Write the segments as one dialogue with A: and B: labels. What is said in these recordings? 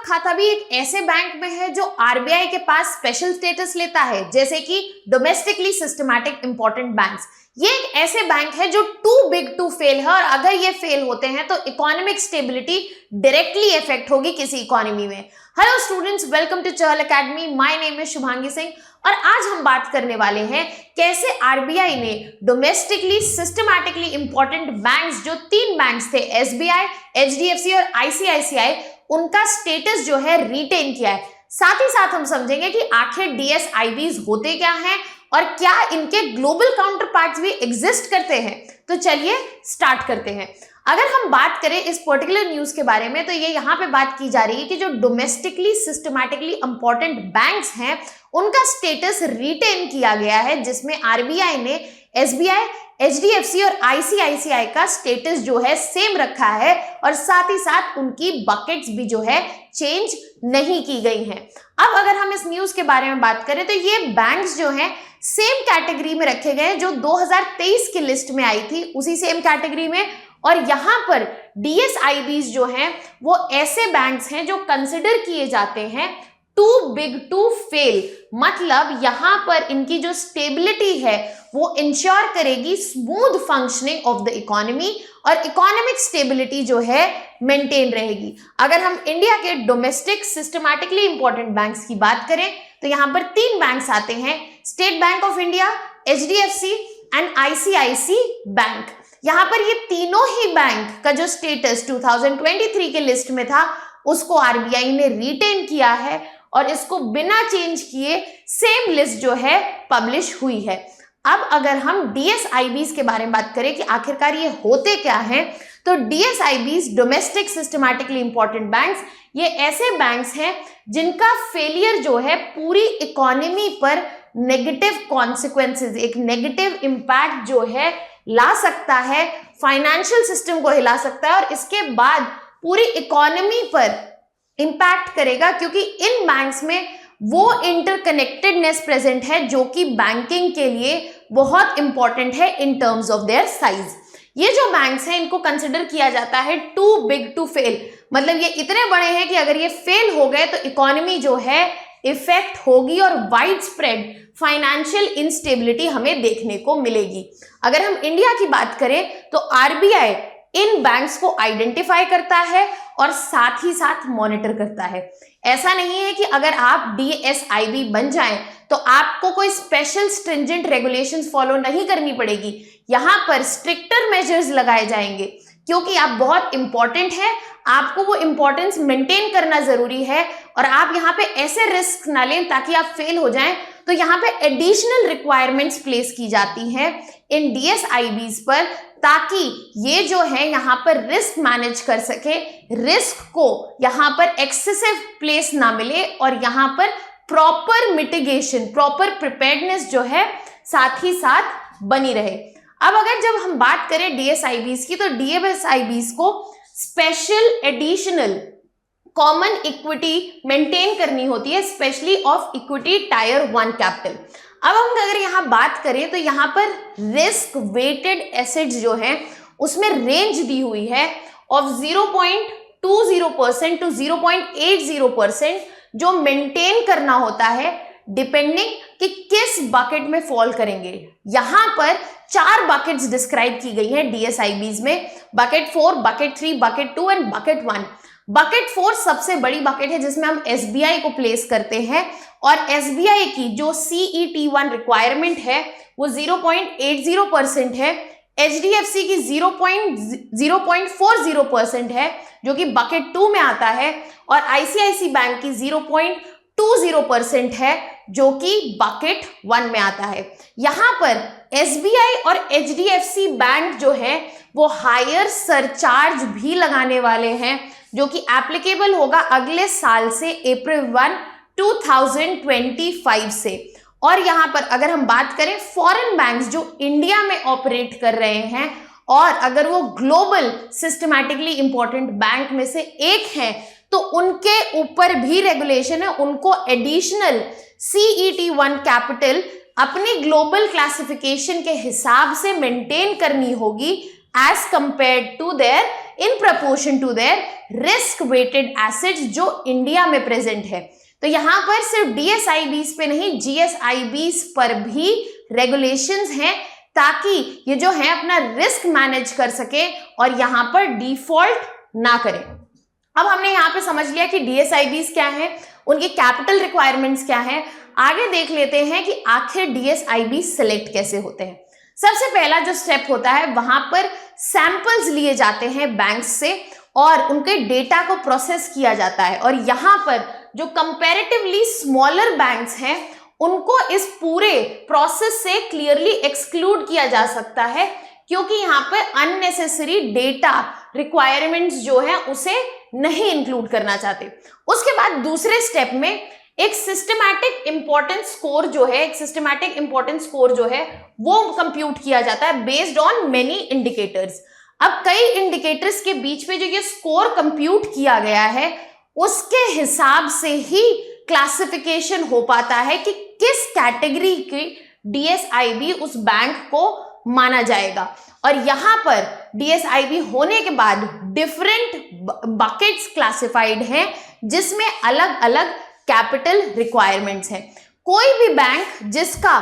A: खाता भी एक ऐसे बैंक में है जो आरबीआई के पास स्पेशल स्टेटस लेता है, जैसे कि डोमेस्टिकली सिस्टमैटिक इंपॉर्टेंट बैंक्स। ये एक ऐसे बैंक है जो टू बिग टू फेल है, और अगर ये फेल होते हैं तो इकोनॉमिक स्टेबिलिटी डायरेक्टली इफेक्ट होगी किसी इकोनॉमी में। Hello students, welcome to Chahal academy. My name is Shubhangi Singh और आज हम बात करने वाले हैं कैसे आरबीआई ने डोमेस्टिकली सिस्टमैटिकली इंपॉर्टेंट बैंक्स, जो 3 बैंक्स थे, एसबीआई, एचडीएफसी और आईसीआईसीआई, उनका स्टेटस जो है रिटेन किया है। साथ ही साथ हम समझेंगे कि आखिर डीएसआईबीज होते क्या हैं और क्या इनके ग्लोबल काउंटर पार्ट्स भी एग्जिस्ट करते हैं। तो चलिए स्टार्ट करते हैं। अगर हम बात करें इस पर्टिकुलर न्यूज के बारे में, तो ये यहाँ पे बात की जा रही है कि जो डोमेस्टिकली सिस्टमैटिकली इंपॉर्टेंट बैंक्स हैं उनका स्टेटस रिटेन किया गया है, जिसमें आरबीआई ने एसबीआई, एचडीएफसी और आईसीआईसीआई का स्टेटस जो है सेम रखा है, और साथ ही साथ उनकी बकेट्स भी जो है चेंज नहीं की गई हैं। अब अगर हम इस न्यूज के बारे में बात करें तो ये बैंक्स जो हैं सेम कैटेगरी में रखे गए जो 2023 की लिस्ट में आई थी, उसी सेम कैटेगरी में। और यहाँ पर डीएसआईबीज जो हैं वो ऐसे बैंक्स हैं जो कंसिडर किए जाते हैं टू बिग टू फेल, मतलब यहाँ पर इनकी जो स्टेबिलिटी है वो इंश्योर करेगी smooth functioning of the economy, और इकोनॉमिक स्टेबिलिटी जो है मेंटेन रहेगी। अगर हम इंडिया के डोमेस्टिक सिस्टमैटिकली इंपॉर्टेंट बैंक्स की बात करें तो यहाँ पर 3 बैंक्स आते हैं, state bank of India, HDFC and ICICI bank. यहाँ पर ये तीनों ही बैंक का जो स्टेटस 2023 के लिस्ट में था उसको आरबीआई ने रिटेन किया है, और इसको बिना चेंज किए सेम लिस्ट जो है पब्लिश हुई है। अब अगर हम डीएसआईबीज के बारे में बात करें कि आखिरकार ये होते क्या हैं, तो डीएसआईबीज डोमेस्टिक सिस्टमैटिकली इंपॉर्टेंट बैंक्स, ये ऐसे बैंक्स हैं जिनका फेलियर जो है पूरी इकोनॉमी पर नेगेटिव कॉन्सिक्वेंसेस, एक नेगेटिव इंपैक्ट जो है ला सकता है, फाइनेंशियल सिस्टम को हिला सकता है और इसके बाद पूरी इकोनॉमी पर इंपैक्ट करेगा, क्योंकि इन बैंक्स में वो इंटरकनेक्टेडनेस प्रेजेंट है जो कि बैंकिंग के लिए बहुत इंपॉर्टेंट है in terms of their size. ये जो बैंक्स हैं इनको कंसिडर किया जाता है टू बिग टू फेल, मतलब ये इतने बड़े हैं कि अगर ये फेल हो गए तो इकोनॉमी जो है इफेक्ट होगी और वाइड स्प्रेड फाइनेंशियल इंस्टेबिलिटी हमें देखने को मिलेगी। अगर हम इंडिया की बात करें तो आरबीआई इन बैंक्स को आइडेंटिफाई करता है और साथ ही साथ मॉनिटर करता है। ऐसा नहीं है कि अगर आप डीएसआईबी बन जाएं तो आपको कोई स्पेशल स्ट्रिंजेंट रेगुलेशंस फॉलो नहीं करनी पड़ेगी। यहां पर स्ट्रिक्टर मेजर्स लगाए जाएंगे, क्योंकि आप बहुत इंपॉर्टेंट है, आपको वो इंपॉर्टेंस मेंटेन करना जरूरी है, और आप यहाँ पे ऐसे रिस्क ना लें ताकि आप फेल हो जाएं। तो यहाँ पे एडिशनल रिक्वायरमेंट्स प्लेस की जाती हैं इन डीएसआईबीज पर, ताकि ये जो है यहाँ पर रिस्क मैनेज कर सके, रिस्क को यहाँ पर एक्सेसिव प्लेस ना मिले, और यहाँ पर प्रॉपर मिटिगेशन, प्रॉपर प्रिपेयर्डनेस जो है साथ ही साथ बनी रहे। अब अगर जब हम बात करें डीएसआईबीज की, तो डीएसआईबीज को special additional common equity maintain करनी होती है, specially of equity tyre 1 capital. अब हम अगर यहाँ बात करें तो यहाँ पर रिस्क वेटेड एसेट्स जो हैं उसमें रेंज दी हुई है ऑफ 0.20% टू 0.80%, जो मेंटेन करना होता है डिपेंडिंग कि किस बकेट में फॉल करेंगे। यहाँ पर 4 बकेट्स डिस्क्राइब की गई हैं डीएसआईबीज में, bucket 4, bucket 3, bucket 2 and bucket 1। Bucket 4 सबसे बड़ी बकेट है जिसमें हम एसबीआई को प्लेस करते हैं, और एसबीआई की जो CET1 रिक्वायरमेंट है वो 0.80% है, एचडीएफसी की 0.40% है जो कि बकेट 2 में आता है, और आईसीआईसी बैंक की 0.20% है जो कि बकेट 1 में आता है। यहाँ पर एसबीआई और एचडीएफसी बैंक जो है वो हायर सरचार्ज भी लगाने वाले हैं, जो कि एप्लीकेबल होगा अगले साल से अप्रैल 1, 2025 से। और यहाँ पर अगर हम बात करें फॉरेन बैंक्स जो इंडिया में ऑपरेट कर रहे हैं, और अगर वो ग्लोबल सिस्टमैटिकली इंपॉर्टेंट बैंक में से एक हैं, तो उनके ऊपर भी रेगुलेशन है, उनको एडिशनल CET1 कैपिटल अपनी ग्लोबल क्लासिफिकेशन के हिसाब से मेंटेन करनी होगी as compared to their in proportion to their risk weighted assets जो इंडिया में प्रेजेंट है। तो यहां पर सिर्फ DSIBs पे नहीं, GSIBs पर भी रेगुलेशंस हैं ताकि ये जो है अपना रिस्क मैनेज कर सके और यहां पर डिफॉल्ट ना करें। अब हमने यहां पे समझ लिया कि DSIBs क्या है, उनकी कैपिटल रिक्वायरमेंट्स क्या है। आगे देख लेते हैं कि आखिर DSIBs सिलेक्ट कैसे होते हैं। सबसे पहला जो स्टेप होता है, वहां पर सैंपल्स लिए जाते हैं बैंक्स से और उनके डेटा को प्रोसेस किया जाता है, और यहां पर जो कंपैरेटिवली स्मॉलर बैंक्स हैं उनको इस पूरे प्रोसेस से क्लियरली एक्सक्लूड किया जा सकता है, क्योंकि यहाँ पर अननेसेसरी डेटा रिक्वायरमेंट्स जो है उसे नहीं इंक्लूड करना चाहते। उसके बाद दूसरे स्टेप में एक सिस्टमैटिक इंपॉर्टेंस स्कोर जो है वो कंप्यूट किया जाता है बेस्ड ऑन मेनी इंडिकेटर्स। अब कई इंडिकेटर्स के बीच में जो ये स्कोर कंप्यूट किया गया है उसके हिसाब से ही क्लासिफिकेशन हो पाता है कि किस कैटेगरी की DSIB उस बैंक को माना जाएगा। और यहां पर DSIB होने के बाद डिफरेंट बकेट्स क्लासिफाइड हैं जिसमें अलग अलग कैपिटल रिक्वायरमेंट्स हैं। कोई भी बैंक जिसका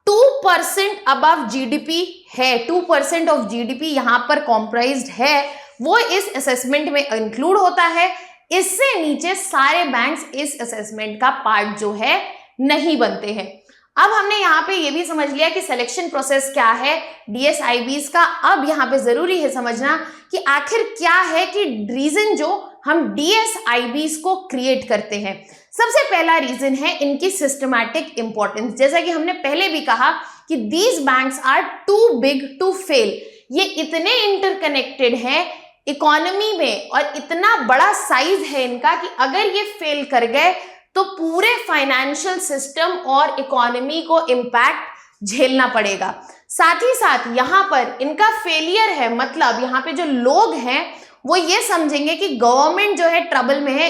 A: 2% अबव GDP है, 2% ऑफ GDP यहां पर कॉम्प्राइज्ड है, वो इस असेसमेंट में इंक्लूड होता है। इससे नीचे सारे बैंक्स इस असेसमेंट का पार्ट जो है नहीं बनते हैं। अब हमने यहाँ पे ये भी समझ लिया कि सिलेक्शन प्रोसेस क्या है DSIBs का। अब यहाँ पे जरूरी है समझना कि आखिर क्या है कि रीजन जो हम DSIBs को क्रिएट करते हैं। सबसे पहला रीजन है इनकी सिस्टमैटिक इंपॉर्टेंस। जैसा कि हमने पहले भी कहा कि these banks are too big to fail. ये इतने इंटरकनेक्टेड हैं इकोनॉमी में और इतना बड़ा साइज है इनका कि अगर ये फेल कर गए तो पूरे फाइनेंशियल सिस्टम और इकोनॉमी को इम्पैक्ट झेलना पड़ेगा। साथ ही साथ यहाँ पर इनका फेलियर है, मतलब यहाँ पे जो लोग हैं वो ये समझेंगे कि गवर्नमेंट जो है ट्रबल में है,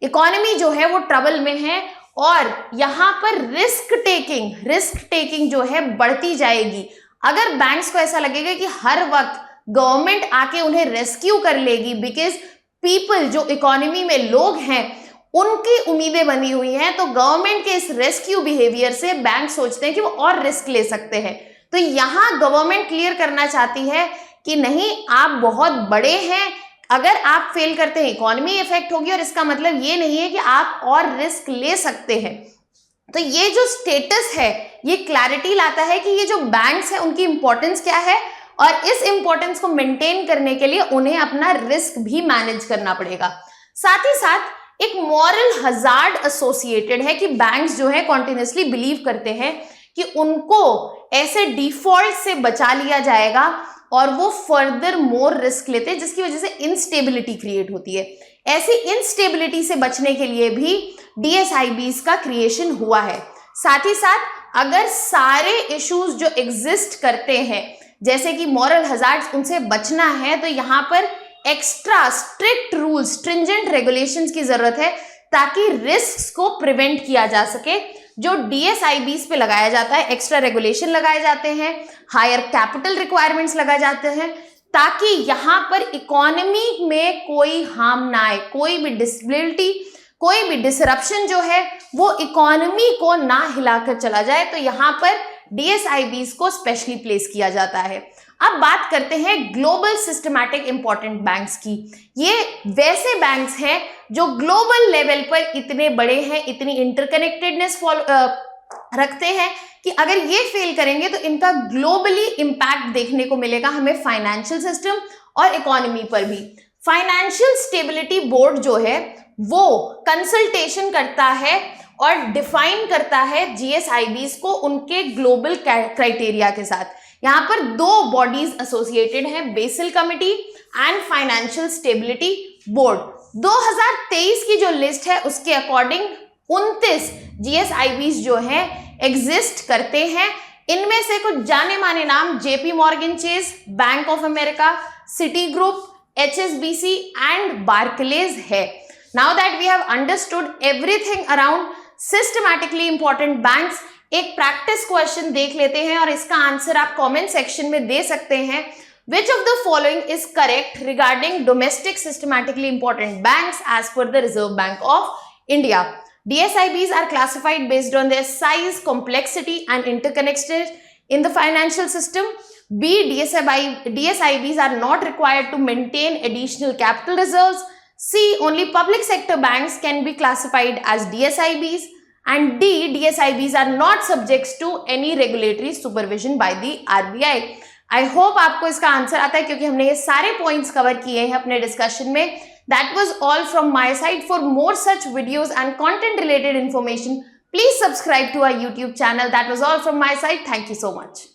A: इकोनॉमी जो है वो ट्रबल में है, और यहाँ पर रिस्क टेकिंग जो है बढ़ती जाएगी। अगर बैंक्स को ऐसा लगेगा कि हर वक्त गवर्नमेंट आके उन्हें रेस्क्यू कर लेगी, बिकॉज पीपल जो इकोनॉमी में लोग हैं उनकी उम्मीदें बनी हुई हैं, तो गवर्नमेंट के इस रेस्क्यू बिहेवियर से बैंक सोचते हैं कि वो और रिस्क ले सकते हैं। तो यहाँ गवर्नमेंट क्लियर करना चाहती है कि नहीं, आप बहुत बड़े हैं, अगर आप फेल करते हैं इकोनॉमी इफेक्ट होगी, और इसका मतलब ये नहीं है कि आप और रिस्क ले सकते हैं। तो ये जो स्टेटस है ये क्लैरिटी लाता है कि ये जो बैंक्स हैं उनकी इंपॉर्टेंस क्या है, और इस इंपॉर्टेंस को मेंटेन करने के लिए उन्हें अपना रिस्क भी मैनेज करना पड़ेगा। साथ ही साथ एक मॉरल हजार्ड एसोसिएटेड है कि बैंक्स जो है कॉन्टिन्यूसली बिलीव करते हैं कि उनको ऐसे डिफॉल्ट से बचा लिया जाएगा और वो फर्दर मोर रिस्क लेते हैं, जिसकी वजह से इंस्टेबिलिटी क्रिएट होती है। ऐसी इंस्टेबिलिटी से बचने के लिए भी DSIBs का क्रिएशन हुआ है। साथ ही साथ अगर सारे इश्यूज जो एग्जिस्ट करते हैं जैसे कि मॉरल हजार्ड्स, उनसे बचना है, तो यहाँ पर extra strict rules, stringent regulations की जरूरत है ताकि रिस्क को प्रिवेंट किया जा सके। जो DSIBs पे लगाया जाता है, एक्स्ट्रा रेगुलेशन लगाए जाते हैं, हायर कैपिटल रिक्वायरमेंट्स लगाए जाते हैं, ताकि यहाँ पर इकोनॉमी में कोई हार्म ना आए, कोई भी डिसेबिलिटी, कोई भी डिसरप्शन जो है वो इकोनॉमी को ना हिलाकर चला जाए। तो यहाँ पर DSIBs को स्पेशली प्लेस किया जाता है। अब बात करते हैं ग्लोबल सिस्टमैटिक इंपॉर्टेंट बैंक्स की। ये वैसे बैंक्स हैं जो ग्लोबल लेवल पर इतने बड़े हैं, इतनी इंटरकनेक्टेडनेस रखते हैं कि अगर ये फेल करेंगे तो इनका ग्लोबली इंपैक्ट देखने को मिलेगा हमें फाइनेंशियल सिस्टम और इकोनॉमी पर भी। फाइनेंशियल स्टेबिलिटी बोर्ड जो है वो कंसल्टेशन करता है और डिफाइन करता है GSIBs को उनके ग्लोबल क्राइटेरिया के साथ। यहाँ पर दो बॉडीज एसोसिएटेड हैं, BECIL committee and financial stability board. 2023 की जो लिस्ट है उसके अकॉर्डिंग 29 GSIBs जो हैं एग्जिस्ट करते हैं। इनमें से कुछ जाने माने नाम JP Morgan Chase, Bank of America, Citigroup, HSBC and Barclays है। Now that we have understood everything around systematically important banks, एक प्रैक्टिस क्वेश्चन देख लेते हैं और इसका आंसर आप कमेंट सेक्शन में दे सकते हैं। Which of the following is correct regarding domestic systematically important banks as per the Reserve Bank of India? DSIBs are classified based on their size, complexity, and interconnected in the financial system. B. DSIBs are not required to maintain additional capital reserves. C. Only public sector banks can be classified as DSIBs. And D. DSIBs are not subject to any regulatory supervision by the RBI. I hope आपको इसका answer आता है क्योंकि हमने ये सारे points cover किए हैं अपने डिस्कशन में. That was all from my side. For more such videos and content related information, please subscribe to our YouTube channel. That was all from my side. Thank you so much.